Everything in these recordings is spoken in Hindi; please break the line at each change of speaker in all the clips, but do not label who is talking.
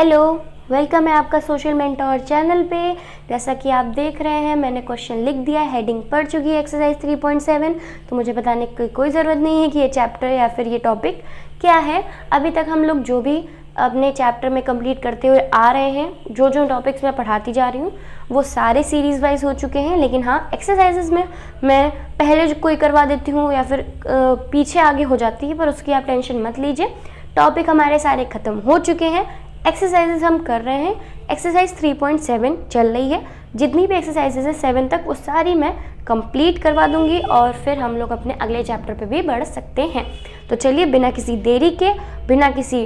हेलो, वेलकम है आपका सोशल मेंटोर चैनल पे। जैसा कि आप देख रहे हैं मैंने क्वेश्चन लिख दिया, हेडिंग पढ़ चुकी है एक्सरसाइज 3.7। तो मुझे बताने की कोई ज़रूरत नहीं है कि ये चैप्टर या फिर ये टॉपिक क्या है। अभी तक हम लोग जो भी अपने चैप्टर में कंप्लीट करते हुए आ रहे हैं, जो जो टॉपिक्स मैं पढ़ाती जा रही हूँ वो सारे सीरीज़ वाइज हो चुके हैं। लेकिन हाँ, एक्सरसाइजेस में मैं पहले कोई करवा देती हूँ या फिर पीछे आगे हो जाती है, पर उसकी आप टेंशन मत लीजिए। टॉपिक हमारे सारे ख़त्म हो चुके हैं, एक्सरसाइजेस हम कर रहे हैं। एक्सरसाइज 3.7 चल रही है। जितनी भी एक्सरसाइजेस है 7 तक वो सारी मैं कंप्लीट करवा दूंगी और फिर हम लोग अपने अगले चैप्टर पे भी बढ़ सकते हैं। तो चलिए बिना किसी देरी के, बिना किसी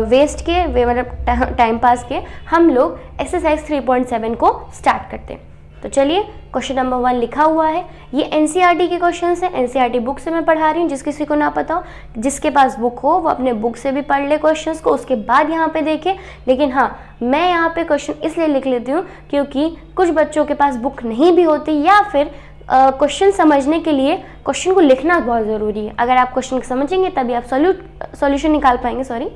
वेस्ट के, मतलब टाइम पास के, हम लोग एक्सरसाइज 3.7 को स्टार्ट करते हैं। तो चलिए, क्वेश्चन नंबर 1 लिखा हुआ है। ये एनसीईआरटी के क्वेश्चंस हैं। एनसीईआरटी बुक से मैं पढ़ा रही हूँ। जिस किसी को ना पता हो, जिसके पास बुक हो वो अपने बुक से भी पढ़ ले क्वेश्चंस को, उसके बाद यहाँ पे देखे। लेकिन हाँ, मैं यहाँ पे क्वेश्चन इसलिए लिख लेती हूँ क्योंकि कुछ बच्चों के पास बुक नहीं भी होती, या फिर क्वेश्चन समझने के लिए क्वेश्चन को लिखना बहुत ज़रूरी है। अगर आप क्वेश्चन समझेंगे तभी आप सॉल्यूशन निकाल पाएंगे।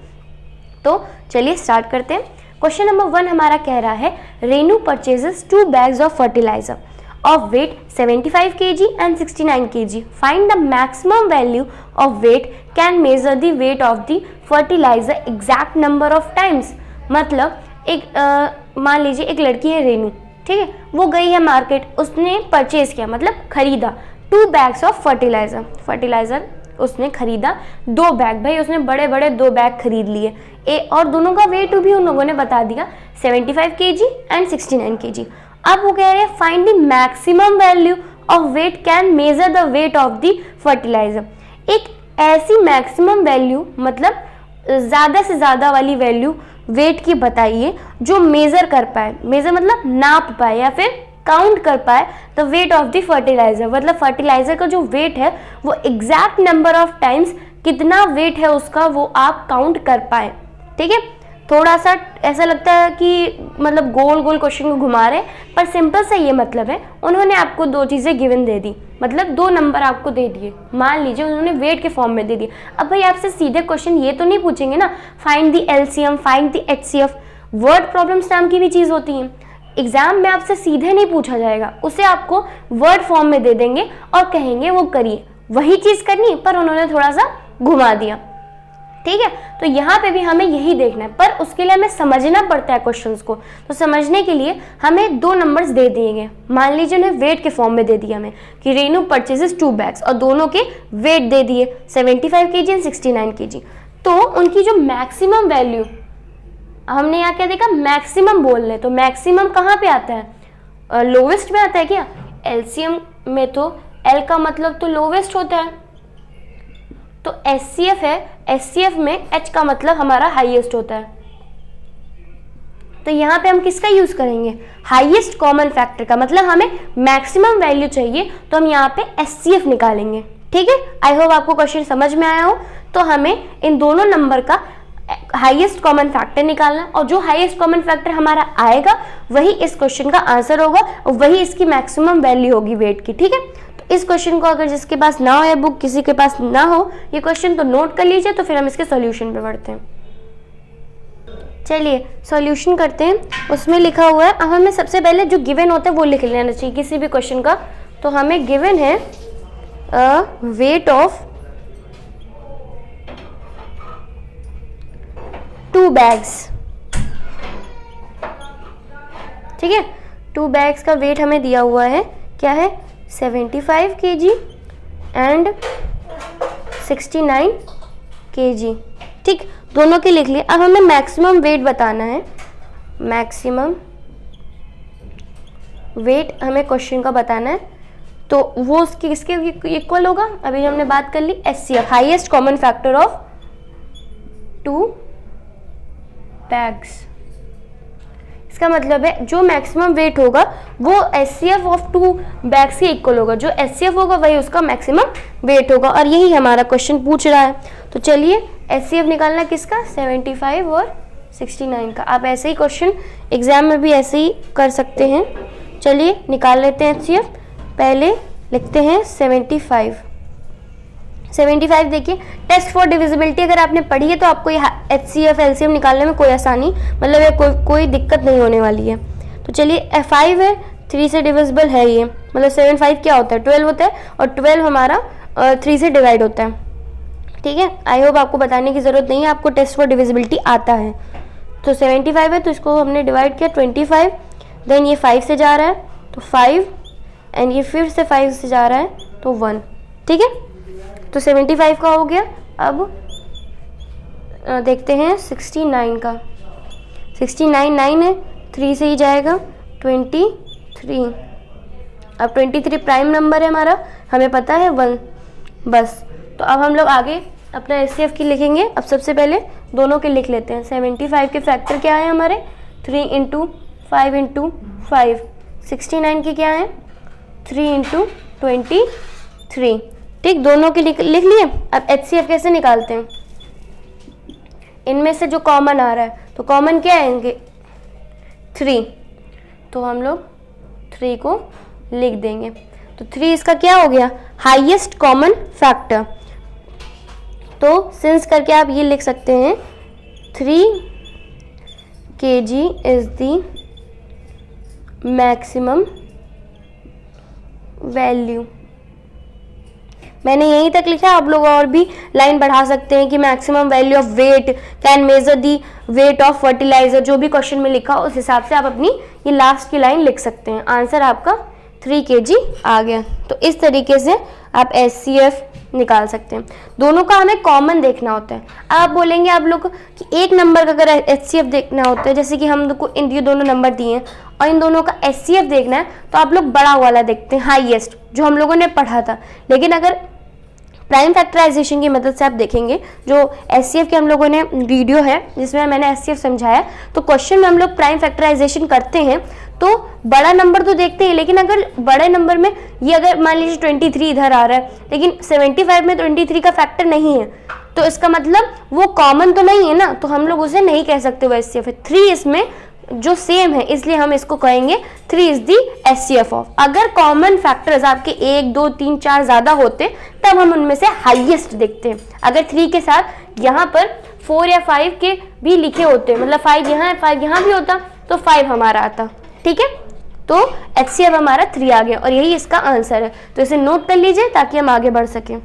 तो चलिए स्टार्ट करते हैं। क्वेश्चन नंबर 1 हमारा कह रहा है, Renu purchases 2 bags of fertilizer of weight 75 kg and 69 kg. Find the maximum value of weight can measure the weight of the fertilizer exact number of times. मतलब एक मान लीजिए एक लड़की है रेनू, ठीक है, वो गई है मार्केट, उसने परचेज किया मतलब खरीदा 2 bags of फर्टिलाइजर उसने खरीदा 2 बैग। भाई उसने बड़े बड़े 2 बैग खरीद लिए, और दोनों का वेट भी उन लोगों ने बता दिया 75 kg एंड 69 kg। अब वो कह रहे हैं find the maximum value of weight can measure the weight of the fertilizer. एक ऐसी मैक्सिमम वैल्यू, मतलब ज़्यादा से ज़्यादा वाली वैल्यू वेट की बताइए जो मेज़र कर पाए। मेज़र मतलब नाप पाए या फिर काउंट कर पाए the weight of the fertilizer. मतलब फर्टिलाइजर का जो वेट है वो एग्जैक्ट नंबर ऑफ टाइम्स कितना वेट है उसका वो आप काउंट कर पाए। ठीक है, थोड़ा सा ऐसा लगता है कि मतलब गोल गोल क्वेश्चन को घुमा रहे, पर सिंपल सा ये मतलब है। उन्होंने आपको 2 चीज़ें गिवन दे दी, मतलब 2 नंबर आपको दे दिए, मान लीजिए उन्होंने वेट के फॉर्म में दे दिए। अब भाई आपसे सीधे क्वेश्चन ये तो नहीं पूछेंगे ना, find the LCM, find the HCF. Word problems नाम की भी चीज़ होती है, एग्जाम में आपसे सीधे नहीं पूछा जाएगा, उसे आपको वर्ड फॉर्म में दे देंगे और कहेंगे वो करिए। वही चीज़ करनी, पर उन्होंने थोड़ा सा घुमा दिया। ठीक है, तो यहाँ पे भी हमें यही देखना है, पर उसके लिए हमें समझना पड़ता है क्वेश्चंस को। तो समझने के लिए हमें 2 नंबर्स दे दिए गए। मान लीजिए उन्हें वेट के फॉर्म में दे दिया हमें कि रेनू परचेजेस 2 bags, और दोनों के वेट दे दिए 75 kg एंड 69 kg। तो उनकी जो मैक्सिमम वैल्यू, हमने यहाँ क्या देखा, मैक्सिमम बोल रहे, तो मैक्सिमम कहाँ पे आता है, लोवेस्ट में आता है क्या। एलसीएम में तो एल का मतलब तो लोवेस्ट होता है, तो एचसीएफ है, एचसीएफ में एच का मतलब हमारा हाईएस्ट होता है। तो यहाँ पे हम किसका यूज करेंगे, हाईएस्ट कॉमन फैक्टर का। मतलब हमें मैक्सिमम वैल्यू चाहिए तो हम यहाँ पे एचसीएफ निकालेंगे। ठीक है, आई होप आपको क्वेश्चन समझ में आया हो। तो हमें इन दोनों नंबर का हाईएस्ट कॉमन फैक्टर निकालना, और जो हाईएस्ट कॉमन फैक्टर हमारा आएगा वही इस क्वेश्चन का आंसर होगा और वही इसकी मैक्सिमम वैल्यू होगी वेट की। ठीक है, तो इस क्वेश्चन को अगर जिसके पास ना हो या बुक किसी के पास ना हो, ये क्वेश्चन तो नोट कर लीजिए, तो फिर हम इसके सॉल्यूशन पे बढ़ते हैं। चलिए सॉल्यूशन करते हैं। उसमें लिखा हुआ है, अब हमें सबसे पहले जो गिवन होता है वो लिख लेना चाहिए किसी भी क्वेश्चन का। तो हमें गिवन है वेट ऑफ 2 bags। ठीक है, 2 bags का वेट हमें दिया हुआ है, क्या है, 75 kg एंड 69 kg। ठीक, दोनों के लिख लिए। अब हमें मैक्सिमम वेट बताना है। मैक्सिमम वेट हमें क्वेश्चन का बताना है, तो वो उसके किसके इक्वल होगा, अभी हमने बात कर ली, HCF, highest common factor of 2 bags। इसका मतलब है जो मैक्सिमम वेट होगा वो एचसीएफ ऑफ 2 bags के इक्वल होगा। जो एचसीएफ होगा वही उसका मैक्सिमम वेट होगा, और यही हमारा क्वेश्चन पूछ रहा है। तो चलिए एचसीएफ निकालना किसका, 75 और 69 का। आप ऐसे ही क्वेश्चन एग्जाम में भी ऐसे ही कर सकते हैं। चलिए निकाल लेते हैं एचसीएफ। पहले लिखते हैं 75, 75 देखिए, टेस्ट फॉर डिविजिबिलिटी अगर आपने पढ़ी है तो आपको ये HCF LCM निकालने में कोई आसानी मतलब ये कोई दिक्कत नहीं होने वाली है। तो चलिए 5 है, 3 से डिविजिबल है ये, मतलब 75 क्या होता है 12 होता है, और 12 हमारा 3 से डिवाइड होता है। ठीक है, आई होप आपको बताने की ज़रूरत नहीं है, आपको टेस्ट फॉर डिविजिबिलिटी आता है। तो 75 है तो इसको हमने डिवाइड किया 25, देन ये 5 से जा रहा है तो 5, एंड ये फिर से 5 से जा रहा है तो 1। ठीक है, तो 75 का हो गया। अब देखते हैं 69 का। 69 9 है, 3 से ही जाएगा 23। अब 23 प्राइम नंबर है हमारा, हमें पता है 1 बस। तो अब हम लोग आगे अपना HCF की लिखेंगे। अब सबसे पहले दोनों के लिख लेते हैं। 75 के फैक्टर क्या है हमारे 3 × 5 × 5। 69 के क्या है 3 × 23। ठीक, दोनों के लिख लिए। अब HCF कैसे निकालते हैं, इनमें से जो कॉमन आ रहा है तो कॉमन क्या आएंगे 3, तो हम लोग 3 को लिख देंगे। तो 3 इसका क्या हो गया हाईएस्ट कॉमन फैक्टर। तो सिंस करके आप ये लिख सकते हैं 3 kg is the maximum value. मैंने यहीं तक लिखा, आप लोग और भी लाइन बढ़ा सकते हैं कि maximum value of weight can measure the weight of fertilizer, जो भी क्वेश्चन में लिखा उस हिसाब से आप अपनी ये लास्ट की लाइन लिख सकते हैं। आंसर आपका 3 kg आ गया। तो इस तरीके से आप HCF निकाल सकते हैं। दोनों का हमें कॉमन देखना होता है। आप बोलेंगे आप लोग कि एक नंबर का अगर HCF देखना होता है, जैसे कि हम लोग को ये दोनों नंबर दिए हैं और इन दोनों का HCF देखना है, तो आप लोग बड़ा वाला देखते हैं हाईएस्ट, जो हम लोगों ने पढ़ा था। लेकिन अगर प्राइम फैक्टराइजेशन की मदद से आप देखेंगे, जो HCF के हम लोगों ने वीडियो है जिसमें मैंने HCF समझाया, तो क्वेश्चन में हम लोग प्राइम फैक्टराइजेशन करते हैं तो बड़ा नंबर तो देखते हैं, लेकिन अगर बड़े नंबर में ये अगर मान लीजिए 23 इधर आ रहा है, लेकिन 75 में 23 का फैक्टर नहीं है, तो इसका मतलब वो कॉमन तो नहीं है ना, तो हम लोग उसे नहीं कह सकते वो HCF है। 3 इसमें जो सेम है, इसलिए हम इसको कहेंगे 3 इज दी HCF ऑफ। अगर कॉमन फैक्टर्स आपके 1 2 3 4 ज्यादा होते तब हम उनमें से हाईएस्ट देखते हैं। अगर 3 के साथ यहाँ पर 4 या 5 के भी लिखे होते, मतलब 5 यहाँ है 5 यहाँ भी होता, तो 5 हमारा आता। ठीक है, तो HCF हमारा 3 आ गया और यही इसका आंसर है। तो इसे नोट कर लीजिए ताकि हम आगे बढ़ सकें।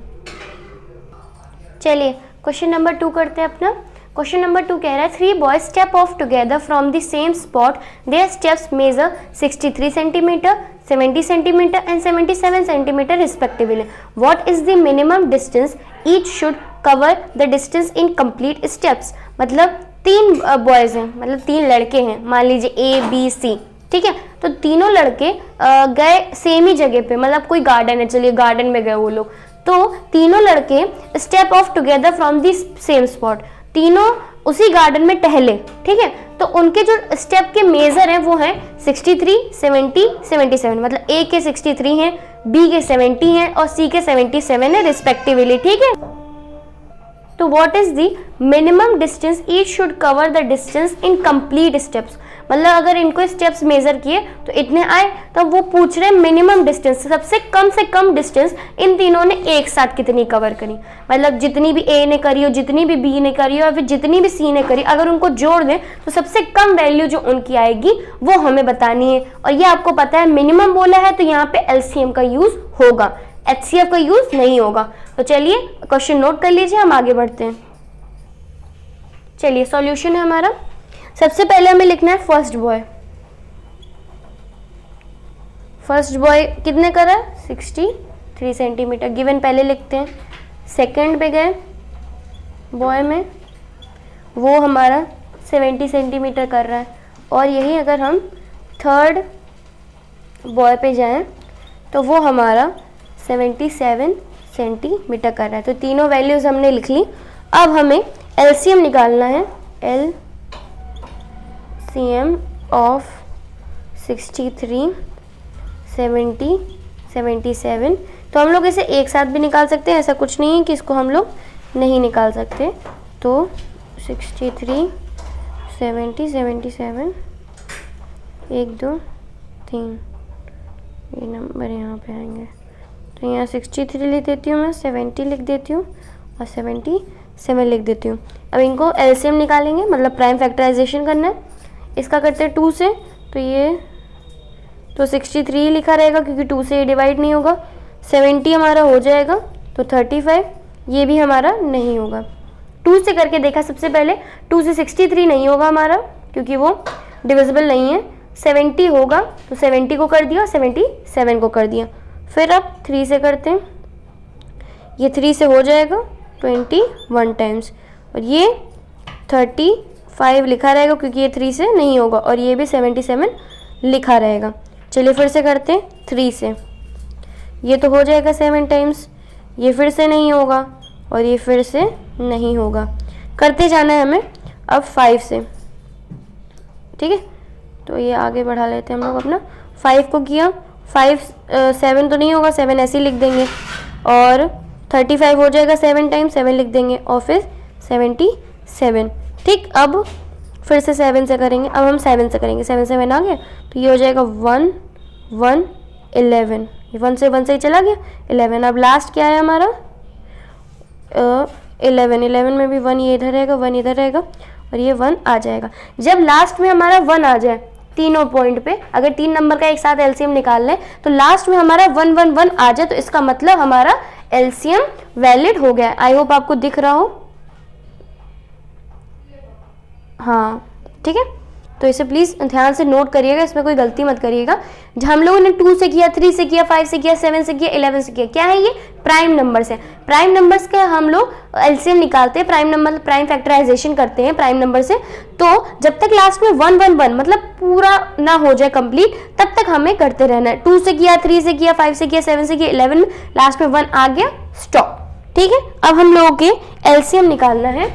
चलिए क्वेश्चन नंबर 2 करते हैं अपना। क्वेश्चन नंबर 2 कह रहा है 3 boys step off together from the same spot, their steps measure 63 centimetre, 70 centimetre and 77 centimetre respectively. What is the minimum distance each should cover the distance in complete steps. मतलब 3 बॉयज हैं, मतलब 3 लड़के हैं, मान लीजिए A B C। ठीक है, तो तीनों लड़के गए सेम ही जगह पे, मतलब कोई गार्डन है, चलिए गार्डन में गए वो लोग, तो तीनों लड़के step off together from the same spot, तीनों उसी गार्डन में टहले। ठीक है, तो उनके जो स्टेप के मेजर हैं वो हैं 63, 70, 77। मतलब A के 63 हैं, B के 70 हैं और C के 77 है रिस्पेक्टिवली। ठीक है, तो what is the minimum distance each should cover the distance in complete steps. मतलब अगर इनको स्टेप्स मेजर किए तो इतने आए, तब वो पूछ रहे हैं मिनिमम डिस्टेंस, सबसे कम डिस्टेंस इन तीनों ने एक साथ कितनी कवर करी। मतलब जितनी भी A ने करी हो, जितनी भी B ने करी हो, और फिर जितनी भी C ने करी, अगर उनको जोड़ दें तो सबसे कम वैल्यू जो उनकी आएगी वो हमें बतानी है। और ये आपको पता है मिनिमम बोला है तो यहाँ पे LCM का यूज होगा, HCF का यूज नहीं होगा। तो चलिए क्वेश्चन नोट कर लीजिए, हम आगे बढ़ते हैं। चलिए सॉल्यूशन है हमारा। सबसे पहले हमें लिखना है फर्स्ट बॉय। फर्स्ट बॉय कितने का रहा है 63 सेंटीमीटर, गिवन पहले लिखते हैं। सेकंड पे गए बॉय में, वो हमारा 70 सेंटीमीटर कर रहा है, और यही अगर हम थर्ड बॉय पे जाएं तो वो हमारा 77 सेंटीमीटर कर रहा है। तो तीनों वैल्यूज हमने लिख ली। अब हमें LCM निकालना है। LCM of 63, 70, 77। तो हम लोग इसे एक साथ भी निकाल सकते हैं, ऐसा कुछ नहीं है कि इसको हम लोग नहीं निकाल सकते। तो 63, 70, 77, 1 2 3, ये नंबर यहाँ पे आएंगे, तो यहाँ 63 लिख देती हूँ मैं, 70 लिख देती हूँ और 77 लिख देती हूँ। अब इनको एलसीएम निकालेंगे, मतलब प्राइम फैक्टराइजेशन करना है। इसका करते हैं 2 से, तो ये तो 63 लिखा रहेगा क्योंकि 2 से ये डिवाइड नहीं होगा। 70 हमारा हो जाएगा, तो 35 ये भी हमारा नहीं होगा। 2 से करके देखा सबसे पहले, 2 से 63 नहीं होगा हमारा क्योंकि वो डिविजिबल नहीं है। 70 होगा, तो 70 को कर दिया, 77 को कर दिया। फिर अब 3 से करते हैं, ये 3 से हो जाएगा 21 टाइम्स, और ये 35 लिखा रहेगा क्योंकि ये 3 से नहीं होगा, और ये भी 77 लिखा रहेगा। चलिए फिर से करते हैं 3 से, ये तो हो जाएगा 7 टाइम्स, ये फिर से नहीं होगा और ये फिर से नहीं होगा। करते जाना है हमें अब 5 से, ठीक है। तो ये आगे बढ़ा लेते हैं हम लोग अपना। 5 को किया, 7 तो नहीं होगा, 7 ऐसे ही लिख देंगे, और 35 हो जाएगा 7 टाइम्स, 7 लिख देंगे, और फिर 77। ठीक, अब फिर से 7 से करेंगे। अब हम 7 से करेंगे, 7 7 आ गया, तो ये हो जाएगा 1 1 11, ये 1 से ही चला गया 11। अब लास्ट क्या है हमारा 11 में भी 1 ये इधर रहेगा, 1 इधर रहेगा, और ये 1 आ जाएगा। जब लास्ट में हमारा 1 आ जाए तीनों पॉइंट पे, अगर 3 नंबर का एक साथ एलसीएम निकाल लें तो लास्ट में हमारा 1 1 1 आ जाए, तो इसका मतलब हमारा एलसीएम वैलिड हो गया। आई होप आपको दिख रहा हो, हाँ ठीक है। तो इसे प्लीज़ ध्यान से नोट करिएगा, इसमें कोई गलती मत करिएगा। जब हम लोगों ने 2 से किया, 3 से किया, 5 से किया, 7 से किया, 11 से किया, क्या है ये प्राइम नंबर्स है। प्राइम नंबर्स का हम लोग एलसीएम निकालते हैं, प्राइम नंबर प्राइम फैक्टराइजेशन करते हैं प्राइम नंबर से। तो जब तक लास्ट में 1 1 1 मतलब पूरा ना हो जाए कंप्लीट, तब तक हमें करते रहना है। 2 से किया, 3 से किया, 5 से किया, 7 से किया, 11 में लास्ट में 1 आ गया, स्टॉप। ठीक है, अब हम लोगों के एलसीएम निकालना है।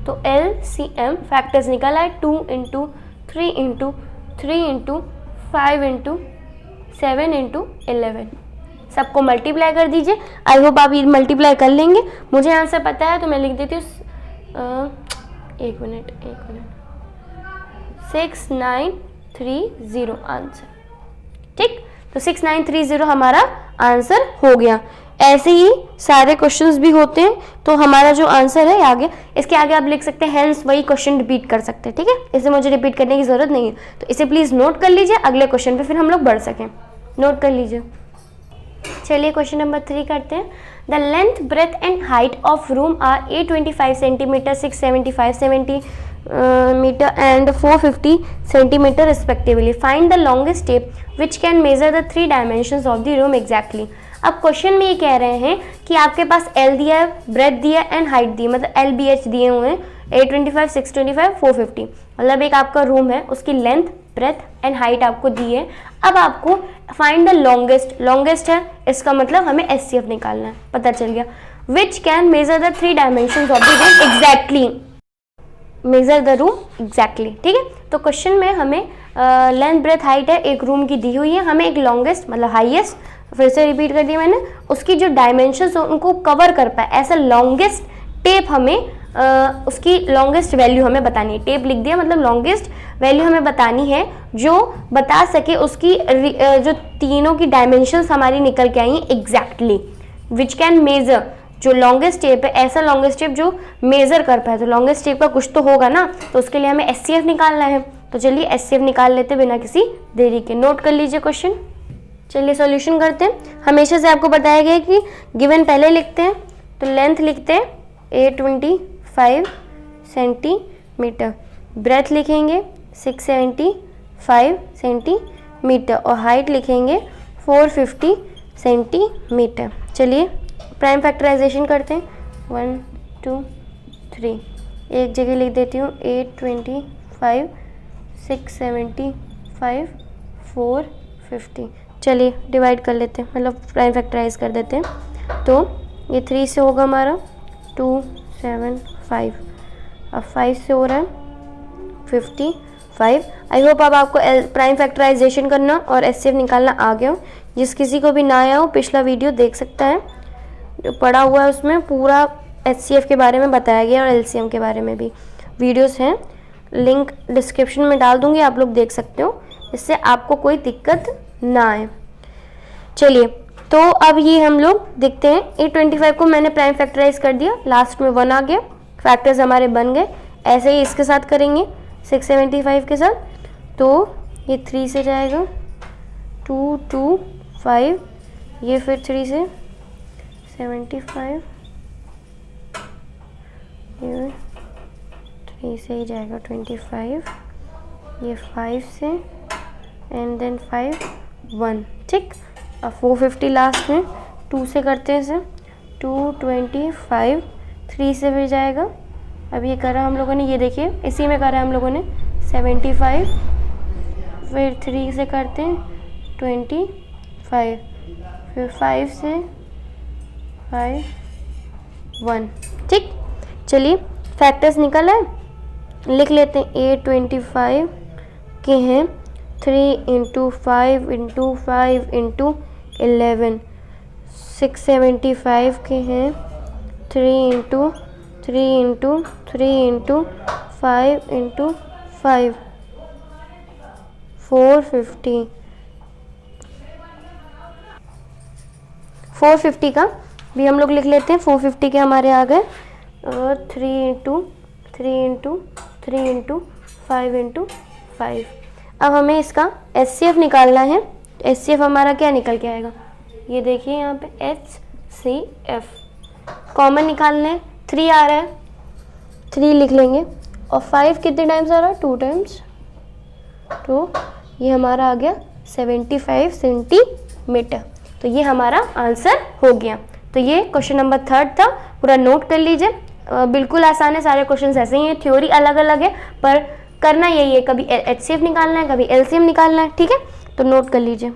तो एलसीएम फैक्टर्स निकाला है 2 × 3 × 3 × 5 × 7 × 11। सबको मल्टीप्लाई कर दीजिए। आई होप आप ये मल्टीप्लाई कर लेंगे। मुझे आंसर पता है तो मैं लिख देती हूँ, एक मिनट 6930 आंसर। ठीक, तो 6930 हमारा आंसर हो गया। ऐसे ही सारे क्वेश्चंस भी होते हैं, तो हमारा जो आंसर है आगे, इसके आगे आप लिख सकते हैं हेंस वही क्वेश्चन रिपीट कर सकते हैं। ठीक है, इसे मुझे रिपीट करने की जरूरत नहीं है, तो इसे प्लीज नोट कर लीजिए अगले क्वेश्चन पे, फिर हम लोग बढ़ सकें। नोट कर लीजिए। चलिए क्वेश्चन नंबर 3 करते हैं। The length, breadth and height of room are 825 centimetre, 675 centimetre and 450 centimetre respectively. Find the longest tape which can measure the 3 dimensions of the room exactly. अब क्वेश्चन में ये कह रहे हैं कि आपके पास एल दिया है, ब्रेथ दिया है एंड हाइट दी है, मतलब एल बी एच दिए हुए हैं, 825, 625, 450, मतलब एक आपका रूम है, उसकी लेंथ, ब्रेथ एंड हाइट आपको दी है। अब आपको फाइंड द लॉन्गेस्ट, लॉन्गेस्ट है, इसका मतलब हमें एचसीएफ निकालना है, पता चल गया। विच can measure the 3 dimensions of the room exactly, measure the room exactly. ठीक है, तो क्वेश्चन में हमें लेंथ, ब्रेथ, हाइट है एक रूम की दी हुई है, हमें एक लॉन्गेस्ट मतलब हाईएस्ट, फिर से रिपीट कर दिया मैंने, उसकी जो डायमेंशंस उनको कवर कर पाए ऐसा लॉन्गेस्ट टेप हमें उसकी लॉन्गेस्ट वैल्यू हमें बतानी है। टेप लिख दिया, मतलब लॉन्गेस्ट वैल्यू हमें बतानी है जो बता सके उसकी जो तीनों की डायमेंशंस हमारी निकल के आई एग्जैक्टली। विच कैन मेजर, जो लॉन्गेस्ट टेप है ऐसा लॉन्गेस्ट टेप जो मेजर कर पाए, तो लॉन्गेस्ट टेप का कुछ तो होगा ना, तो उसके लिए हमें एचसीएफ निकालना है। तो चलिए एचसीएफ निकाल लेते बिना किसी देरी के। नोट कर लीजिए क्वेश्चन। चलिए सॉल्यूशन करते हैं। हमेशा से आपको बताया गया है कि गिवन पहले लिखते हैं, तो लेंथ लिखते हैं 825 सेंटीमीटर, ब्रेथ लिखेंगे 675 सेंटीमीटर और हाइट लिखेंगे 450 सेंटीमीटर। चलिए प्राइम फैक्टराइजेशन करते हैं। 1 2 3, एक जगह लिख देती हूँ 825 675 450। चलिए डिवाइड कर लेते हैं, मतलब प्राइम फैक्टराइज कर देते हैं। तो ये 3 से होगा हमारा 275, अब 5 से हो रहा है 55। आई होप अब आपको प्राइम फैक्टराइजेशन करना और एचसीएफ निकालना आ गया हो। जिस किसी को भी ना आया हो पिछला वीडियो देख सकता है, जो पढ़ा हुआ है उसमें पूरा एचसीएफ के बारे में बताया गया और एलसीएम के बारे में भी वीडियोस हैं, लिंक डिस्क्रिप्शन में डाल दूंगी, आप लोग देख सकते हो, इससे आपको कोई दिक्कत ना आए। चलिए तो अब ये हम लोग देखते हैं 825 को मैंने प्राइम फैक्टराइज कर दिया, लास्ट में 1 आ गया, फैक्टर्स हमारे बन गए। ऐसे ही इसके साथ करेंगे 675 के साथ, तो ये 3 से जाएगा 2 2 5, ये फिर 3 से 75, ये 3 से ही जाएगा 25, ये 5 से एंड देन 5 1, ठीक। अब 450 लास्ट में 2 से करते हैं इसे, 225, 3 से भी जाएगा। अब ये करा हम लोगों ने, ये देखिए इसी में करा हम लोगों ने 75, फिर 3 से करते हैं 25, फिर 5 से 5 1, ठीक। चलिए फैक्टर्स निकल आए, लिख लेते हैं। 825 के हैं 3 × 5 × 5 × 11, 675 के हैं 3 × 3 × 3 × 5 × 5, 450 का भी हम लोग लिख लेते हैं। 450 के हमारे आ गए 3 × 3 × 3 × 5 × 5। अब हमें इसका HCF निकालना है। HCF हमारा क्या निकल के आएगा, ये देखिए यहाँ पे HCF कॉमन निकालना है, 3 आ रहा है, 3 लिख लेंगे, और 5 कितने टाइम्स आ रहा है, 2 टाइम्स, तो ये हमारा आ गया 75 सेंटीमीटर। तो ये हमारा आंसर हो गया। तो ये क्वेश्चन नंबर 3 था, पूरा नोट कर लीजिए। बिल्कुल आसान है, सारे क्वेश्चन ऐसे ही हैं, थ्योरी अलग अलग है पर करना यही है, कभी HCF निकालना है, कभी LCM निकालना है, ठीक है। तो नोट कर लीजिए।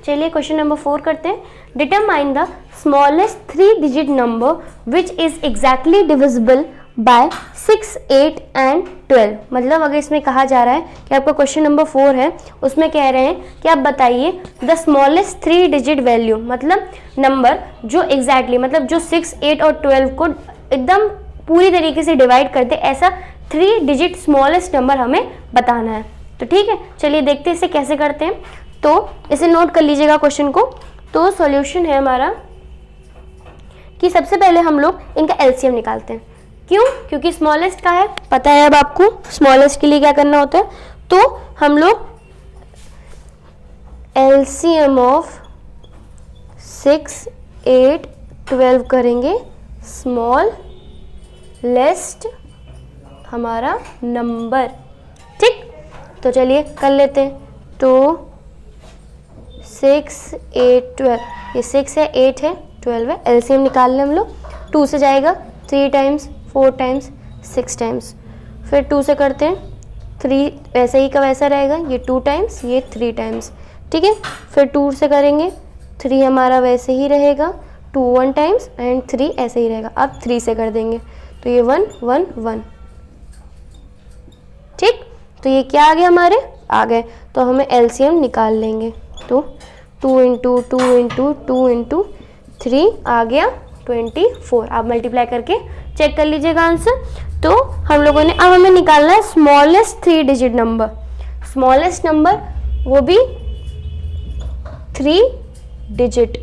चलिए क्वेश्चन नंबर 4 करते हैं। Determine the smallest 3 digit number which is exactly divisible by 6, 8 and 12। मतलब अगर इसमें कहा जा रहा है कि आपका क्वेश्चन नंबर 4 है, उसमें कह रहे हैं कि आप बताइए द स्मॉलेस्ट 3 डिजिट वैल्यू, मतलब नंबर जो एग्जैक्टली मतलब जो 6, 8 और 12 को एकदम पूरी तरीके से डिवाइड करते, ऐसा 3 डिजिट स्मॉलेस्ट नंबर हमें बताना है। तो ठीक है, चलिए देखते हैं इसे कैसे करते हैं। तो इसे नोट कर लीजिएगा क्वेश्चन को। तो सॉल्यूशन है हमारा कि सबसे पहले हम लोग इनका LCM निकालते हैं। क्यों? क्योंकि स्मॉलेस्ट का है, पता है अब आपको स्मॉलेस्ट के लिए क्या करना होता है। तो हम लोग LCM ऑफ 6, 8, 12 करेंगे। स्मॉल लेस्ट हमारा नंबर, ठीक। तो चलिए कर लेते हैं। तो 6, 8, 12, ये 6 है, 8 है, 12 है, LCM निकाल लें हम लोग। 2 से जाएगा 3 टाइम्स, 4 टाइम्स, 6 टाइम्स, फिर 2 से करते हैं 3, वैसे ही का वैसा रहेगा, ये 2 टाइम्स, ये 3 टाइम्स, ठीक है। फिर 2 से करेंगे 3 हमारा वैसे ही रहेगा, 2 1 टाइम्स एंड 3 ऐसे ही रहेगा। अब 3 से कर देंगे तो ये 1 1 1, ठीक। तो ये क्या आ गया, हमारे आ गए। तो हमें LCM निकाल लेंगे। तो 2 × 2 × 2 × 3 आ गया 24। आप मल्टीप्लाई करके चेक कर लीजिएगा आंसर। तो हम लोगों ने अब हमें निकालना है smallest 3 digit number. Smallest number वो भी 3 डिजिट,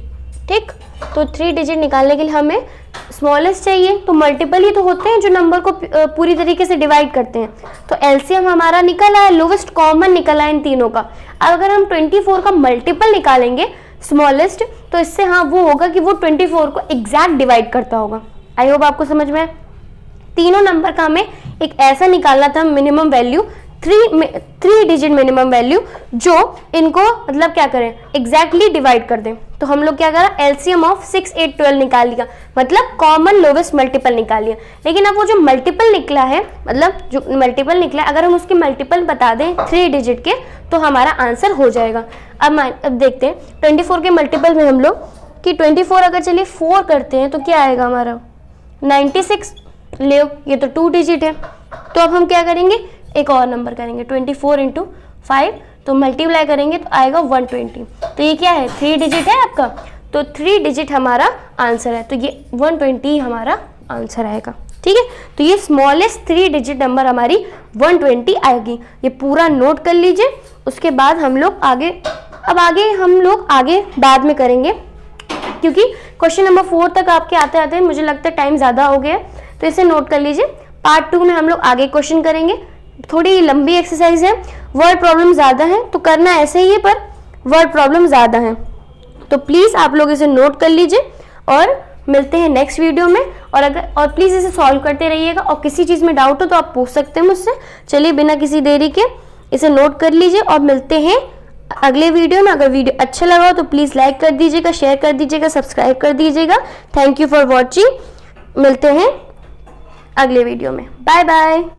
ठीक। तो 3 डिजिट निकालने के लिए हमें स्मॉलेस्ट चाहिए, तो मल्टीपल ही तो होते हैं जो नंबर को पूरी तरीके से डिवाइड करते हैं। तो LCM हमारा निकल आया, लोवेस्ट कॉमन निकल आया इन तीनों का। अब अगर हम 24 का मल्टीपल निकालेंगे स्मॉलेस्ट, तो इससे हाँ वो होगा कि वो 24 को एग्जैक्ट डिवाइड करता होगा। आई होप आपको समझ में आए। तीनों नंबर का हमें एक ऐसा निकालना था minimum value, 3 digit minimum value, जो इनको मतलब क्या करें, एग्जैक्टली डिवाइड कर दें। तो हम लोग क्या करा, LCM ऑफ 6, 8, 12 निकाल लिया, मतलब कॉमन लोवेस्ट मल्टीपल निकाल लिया। लेकिन अब वो जो मल्टीपल निकला है, मतलब जो मल्टीपल निकला है, अगर हम उसके मल्टीपल बता दें 3 डिजिट के, तो हमारा आंसर हो जाएगा। अब देखते हैं 24 के मल्टीपल में हम लोग कि 24 अगर चलिए 4 करते हैं तो क्या आएगा हमारा 96 ले, ये तो 2 डिजिट है। तो अब हम क्या करेंगे, एक और नंबर करेंगे 24 × 5, तो मल्टीप्लाई करेंगे तो आएगा 120। तो ये क्या है, 3 डिजिट है आपका, तो 3 डिजिट हमारा आंसर है। तो ये 120 हमारा आंसर आएगा, ठीक है। तो ये स्मॉलेस्ट 3 डिजिट नंबर हमारी 120 आएगी। ये पूरा नोट कर लीजिए। उसके बाद हम लोग आगे, अब आगे हम लोग आगे बाद में करेंगे क्योंकि क्वेश्चन नंबर 4 तक आपके आते आते मुझे लगता है टाइम ज़्यादा हो गया, तो इसे नोट कर लीजिए। पार्ट 2 में हम लोग आगे क्वेश्चन करेंगे। थोड़ी लंबी एक्सरसाइज है, वर्ड प्रॉब्लम ज़्यादा है, तो करना ऐसे ही है पर वर्ड प्रॉब्लम ज़्यादा है, तो प्लीज़ आप लोग इसे नोट कर लीजिए और मिलते हैं नेक्स्ट वीडियो में। और प्लीज़ इसे सॉल्व करते रहिएगा, और किसी चीज़ में डाउट हो तो आप पूछ सकते हैं मुझसे। चलिए बिना किसी देरी के इसे नोट कर लीजिए और मिलते हैं अगले वीडियो में। अगर वीडियो अच्छा लगा हो तो प्लीज़ लाइक कर दीजिएगा, शेयर कर दीजिएगा, सब्सक्राइब कर दीजिएगा। Thank you for watching. मिलते हैं अगले वीडियो में। Bye bye.